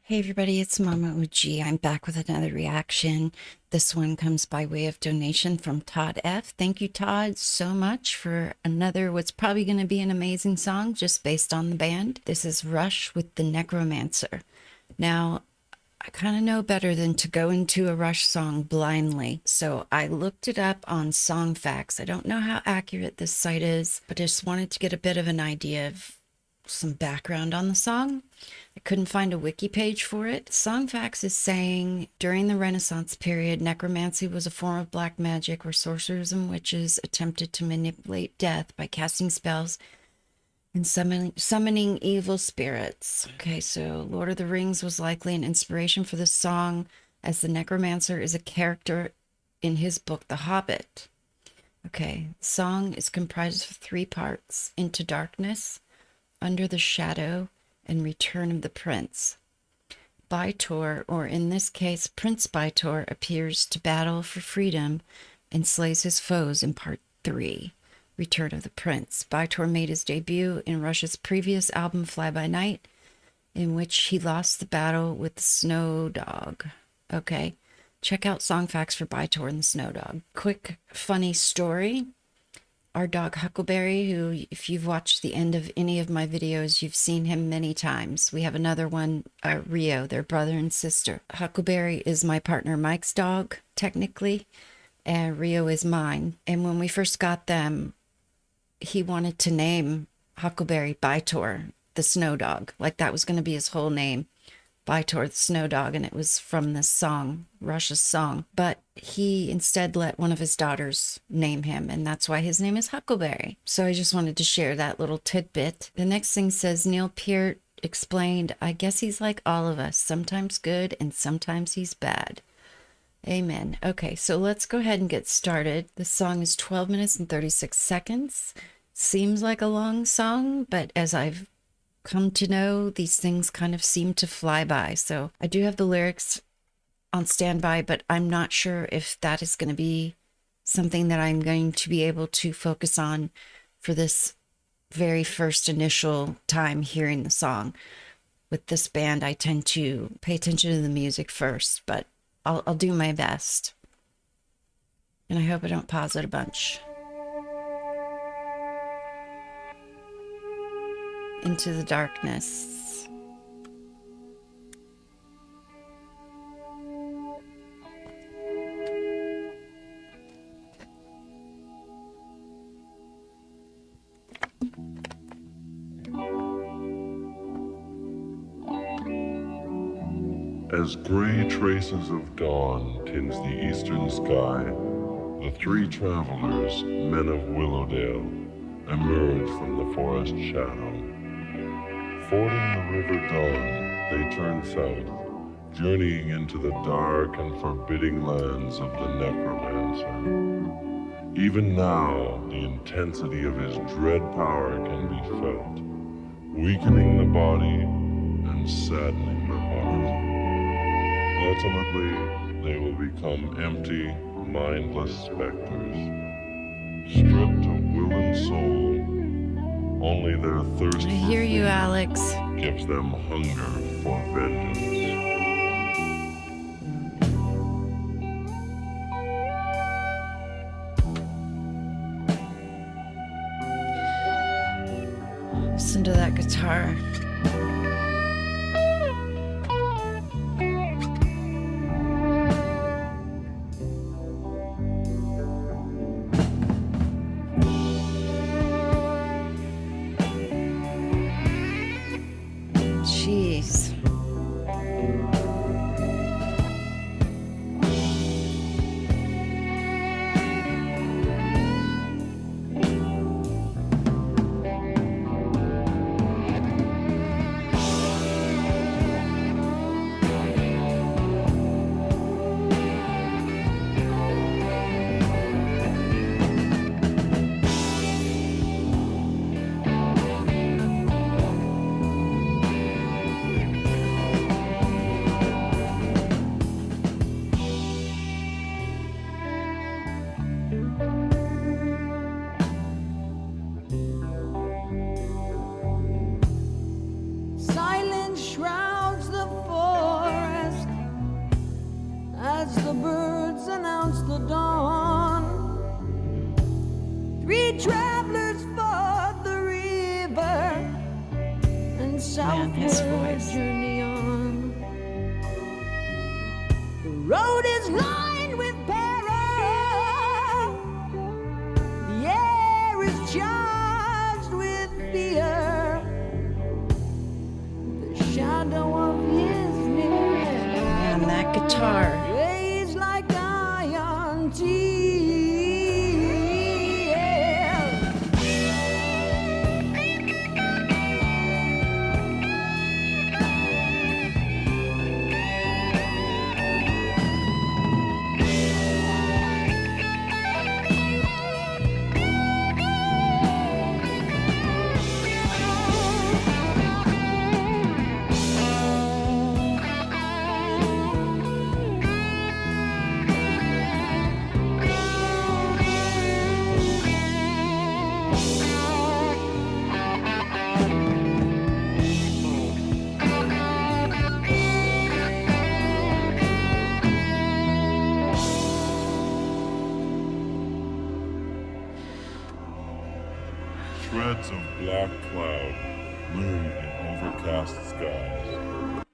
Hey everybody, it's MommaOG. I'm back with another reaction. This one comes by way of donation from Todd F. Thank you, Todd, so much for another what's probably going to be an amazing song just based on the band. This is Rush with the Necromancer. Now, I kind of know better than to go into a Rush song blindly, so I looked it up on Songfacts. I don't know how accurate this site is, but I just wanted to get a bit of an idea of some background on the song. I couldn't find a wiki page for it. Songfacts is saying during the Renaissance period, necromancy was a form of black magic where sorcerers and witches attempted to manipulate death by casting spells and summoning evil spirits. Okay, so Lord of the Rings was likely an inspiration for this song, as the necromancer is a character in his book, The Hobbit. Okay, the song is comprised of 3 parts: Into Darkness, Under the Shadow, and Return of the Prince. Bytor, or in this case Prince Bytor, appears to battle for freedom and slays his foes in part 3, Return of the Prince. Bytor made his debut in Rush's previous album Fly By Night, in which he lost the battle with the Snow Dog. Okay, check out Songfacts for Bytor and the Snow Dog. Quick funny story. Our dog Huckleberry, who, if you've watched the end of any of my videos, you've seen him many times. We have another one, Rio, their brother and sister. Huckleberry is my partner Mike's dog, technically, and Rio is mine. And when we first got them, he wanted to name Huckleberry Bytor, the snow dog. Like that was going to be his whole name. Bytor the Snow Dog, and it was from this song, Rush's song. But he instead let one of his daughters name him, and that's why his name is Huckleberry. So I just wanted to share that little tidbit. The next thing says, Neil Peart explained, I guess he's like all of us, sometimes good and sometimes he's bad. Amen. Okay, so let's go ahead and get started. The song is 12 minutes and 36 seconds. Seems like a long song, but as I've come to know, these things kind of seem to fly by. So I do have the lyrics on standby, but I'm not sure if that is going to be something that I'm going to be able to focus on for this very first initial time hearing the song. With this band, I tend to pay attention to the music first, but I'll do my best. And I hope I don't pause it a bunch. Into the darkness. As gray traces of dawn tinge the eastern sky, the 3 travelers, men of Willowdale, emerge from the forest shadow. Fording the river Dawn, they turn south, journeying into the dark and forbidding lands of the Necromancer. Even now, the intensity of his dread power can be felt, weakening the body and saddening the heart. Ultimately, they will become empty, mindless specters, stripped of will and soul. Only their thirst I hear you, Alex. gives them hunger for vengeance. Listen to that guitar. Jeez. charged with fear. The shadow of his nearness. Man, that guitar. Weighs like iron teeth. Shreds of black cloud loom in overcast skies.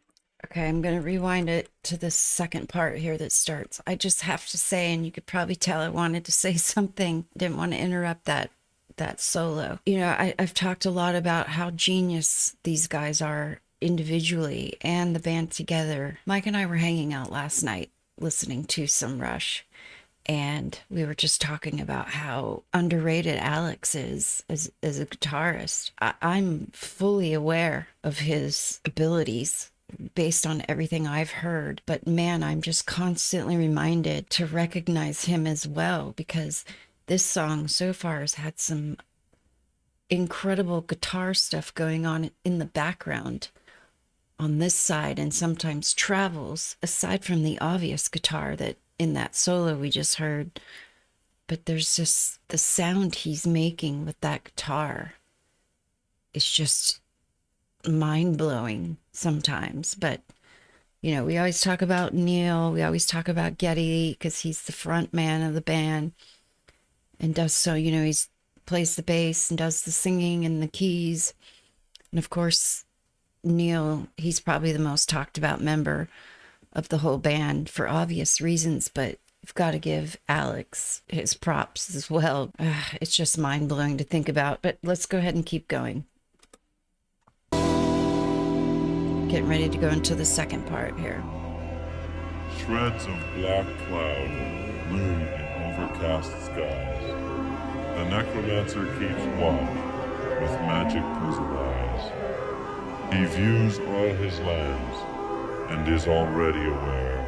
Okay, I'm going to rewind it to the second part here that starts. I just have to say, and you could probably tell I wanted to say something. Didn't want to interrupt that solo. You know, I've talked a lot about how genius these guys are individually and the band together. Mike and I were hanging out last night listening to some Rush, and we were just talking about how underrated Alex is as a guitarist. I'm fully aware of his abilities based on everything I've heard, but man, I'm just constantly reminded to recognize him as well, because this song so far has had some incredible guitar stuff going on in the background on this side, and sometimes travels aside from the obvious guitar that in that solo we just heard. But there's just the sound he's making with that guitar. It's just mind-blowing sometimes. But you know, we always talk about Neil, we always talk about Geddy because he's the front man of the band and does so, you know, he's plays the bass and does the singing and the keys. And of course, Neil, he's probably the most talked about member of the whole band for obvious reasons, but you've got to give Alex his props as well. It's just mind-blowing to think about, but let's go ahead and keep going. Getting ready to go into the second part here. Shreds of black cloud loom in overcast skies. The necromancer keeps watch with magic puzzle eyes. He views all his lands and is already aware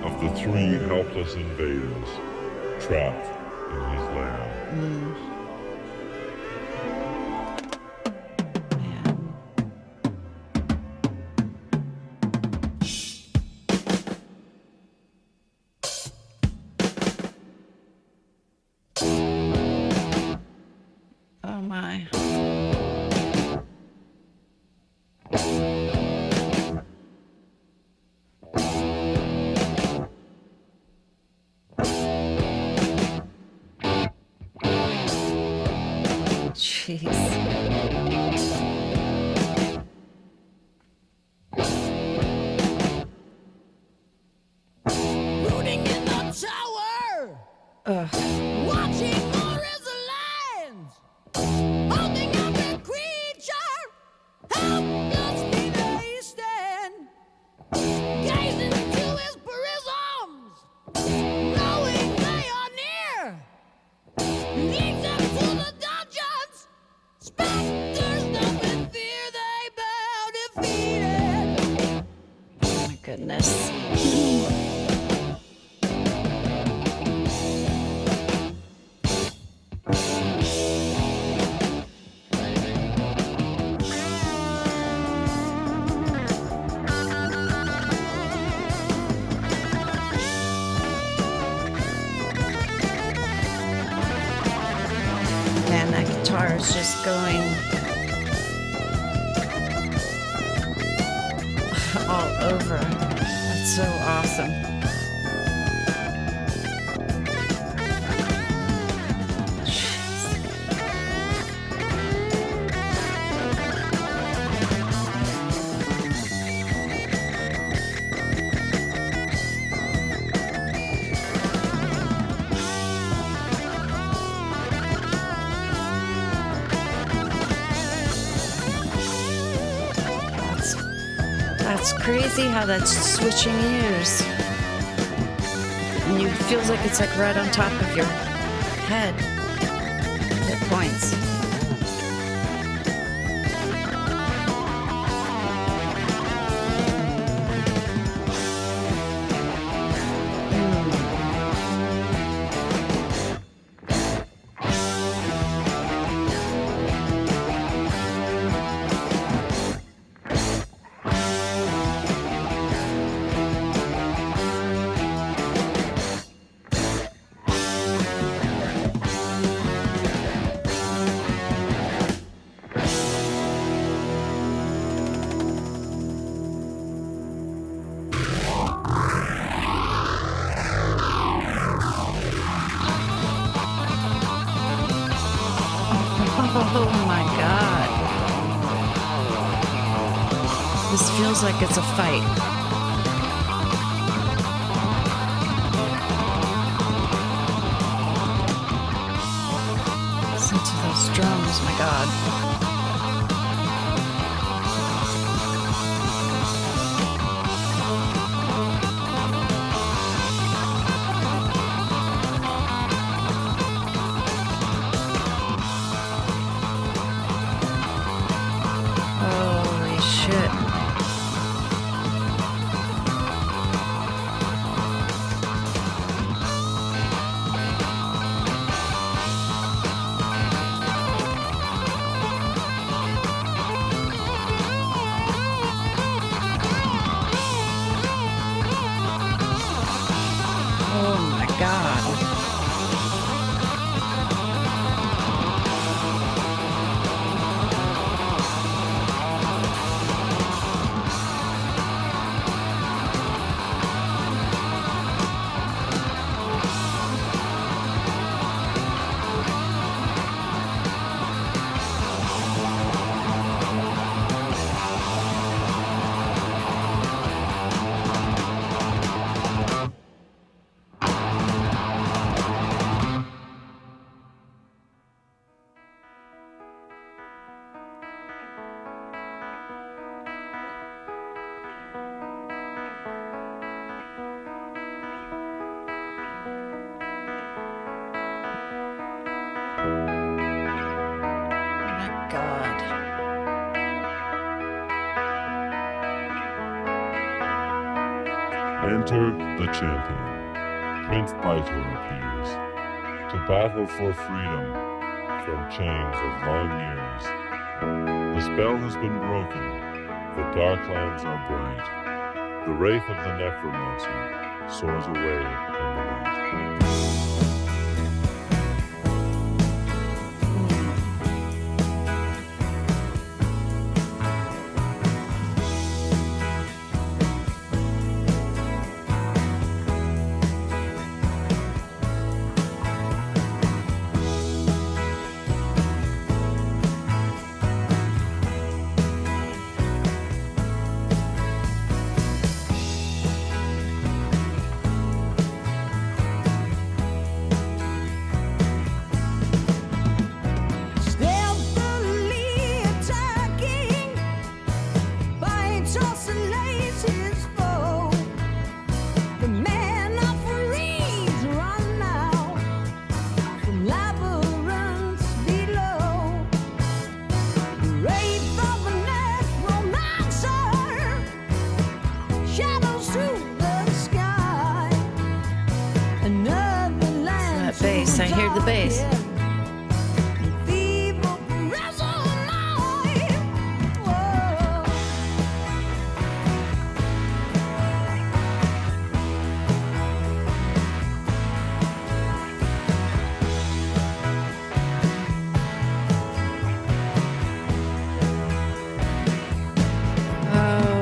of the three helpless invaders trapped in his lair. Man. Oh my. Jeez. Rooting in the tower. Ugh. Watching more is the lands. Holding every creature. Helplessly they stand. Gazing into his prisms. Knowing they are near. Leads them to the dungeons. Specters nothing fear. They bow defeated. Oh my goodness. Man, that guitar is just going all over. That's so awesome. It's crazy how that's switching ears. And it feels like it's like right on top of your head. Hit points. Oh my god. This feels like it's a fight. Listen to those drums, my god. Holy shit. Oh my god. My god. Enter the champion. Prince Vitor appears to battle for freedom from chains of long years. The spell has been broken. The dark lands are bright. The wraith of the Necromancer soars away in the night. Stealthily attacking, bites oscillates his foe. The man of freeze run now from labyrinths below. The wraith of a necromancer shadows through the sky. Another land. That bass, I hear the bass. Oh.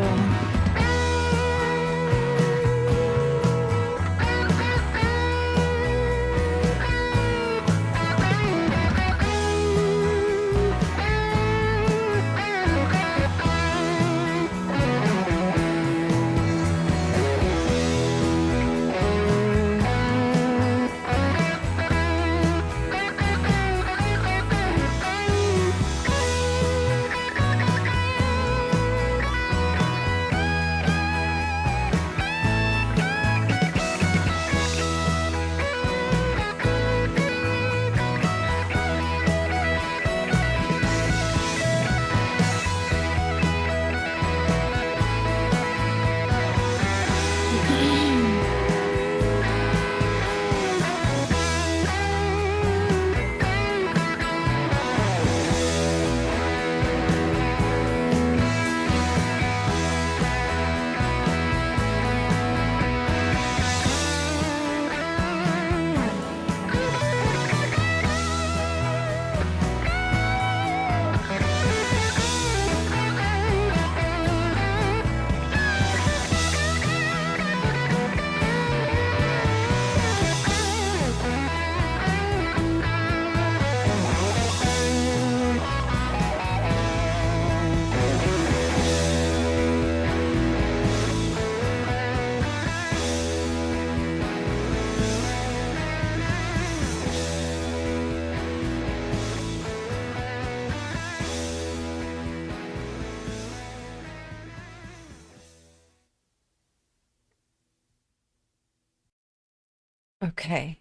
Okay.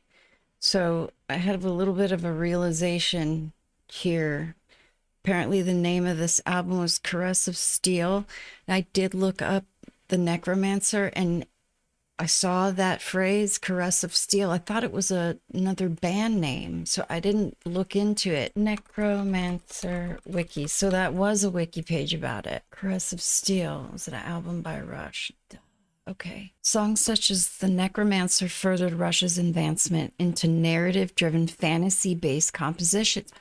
So I had a little bit of a realization here. Apparently, the name of this album was Caress of Steel. And I did look up the Necromancer and I saw that phrase, Caress of Steel. I thought it was another band name, so I didn't look into it. Necromancer Wiki. So that was a wiki page about it. Caress of Steel. Was it an album by Rush? Okay. Songs such as The Necromancer furthered Rush's advancement into narrative-driven, fantasy-based compositions.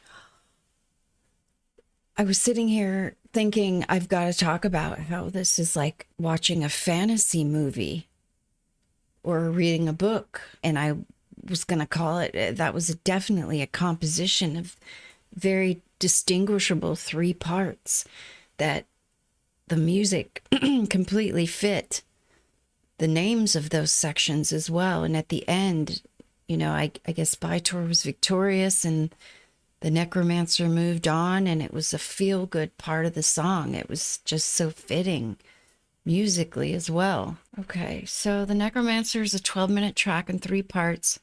I was sitting here thinking I've got to talk about how this is like watching a fantasy movie or reading a book. And I was going to call it, that was definitely a composition of very distinguishable 3 parts that the music completely fit the names of those sections as well. And at the end, you know, I guess Bytor was victorious and the Necromancer moved on, and it was a feel-good part of the song. It was just so fitting musically as well. Okay, so the Necromancer is a 12-minute track in 3 parts.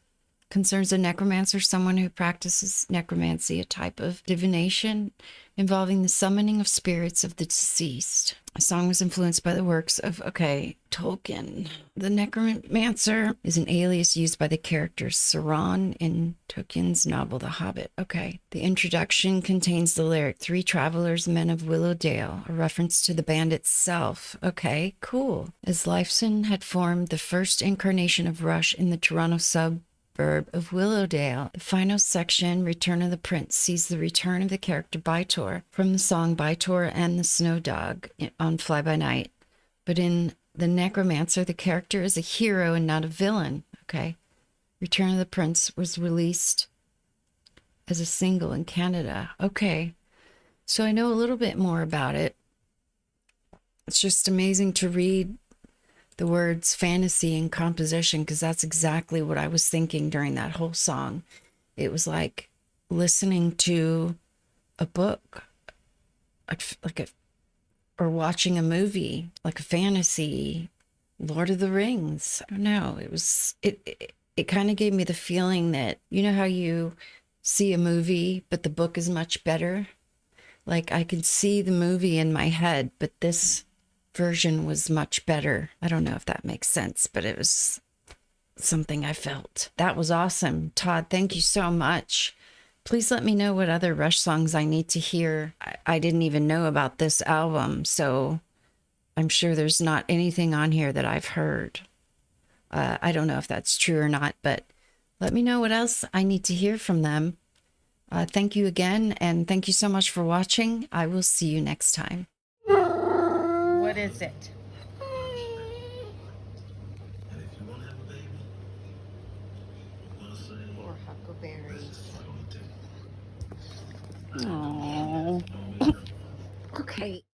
Concerns a necromancer, someone who practices necromancy, a type of divination involving the summoning of spirits of the deceased. The song was influenced by the works of, Tolkien. The Necromancer is an alias used by the character Sauron in Tolkien's novel The Hobbit. Okay. The introduction contains the lyric, 3 travelers, men of Willowdale, a reference to the band itself. Okay, cool. As Lifeson had formed the first incarnation of Rush in the Toronto suburb of Willowdale, the final section, Return of the Prince, sees the return of the character Bytor from the song Bytor and the Snow Dog on Fly By Night. But in The Necromancer, the character is a hero and not a villain. Okay. Return of the Prince was released as a single in Canada. Okay. So I know a little bit more about it. It's just amazing to read the words fantasy and composition, because that's exactly what I was thinking during that whole song. It was like listening to a book, or watching a movie, like a fantasy, Lord of the Rings. I don't know. It kind of gave me the feeling that, you know how you see a movie, but the book is much better? Like I could see the movie in my head, but this version was much better. I don't know if that makes sense, but it was something I felt. That was awesome. Todd, thank you so much. Please let me know what other Rush songs I need to hear. I didn't even know about this album, so I'm sure there's not anything on here that I've heard. I don't know if that's true or not, but let me know what else I need to hear from them. Thank you again, and thank you so much for watching. I will see you next time. What is it? Poor huckleberries. Oh. Okay.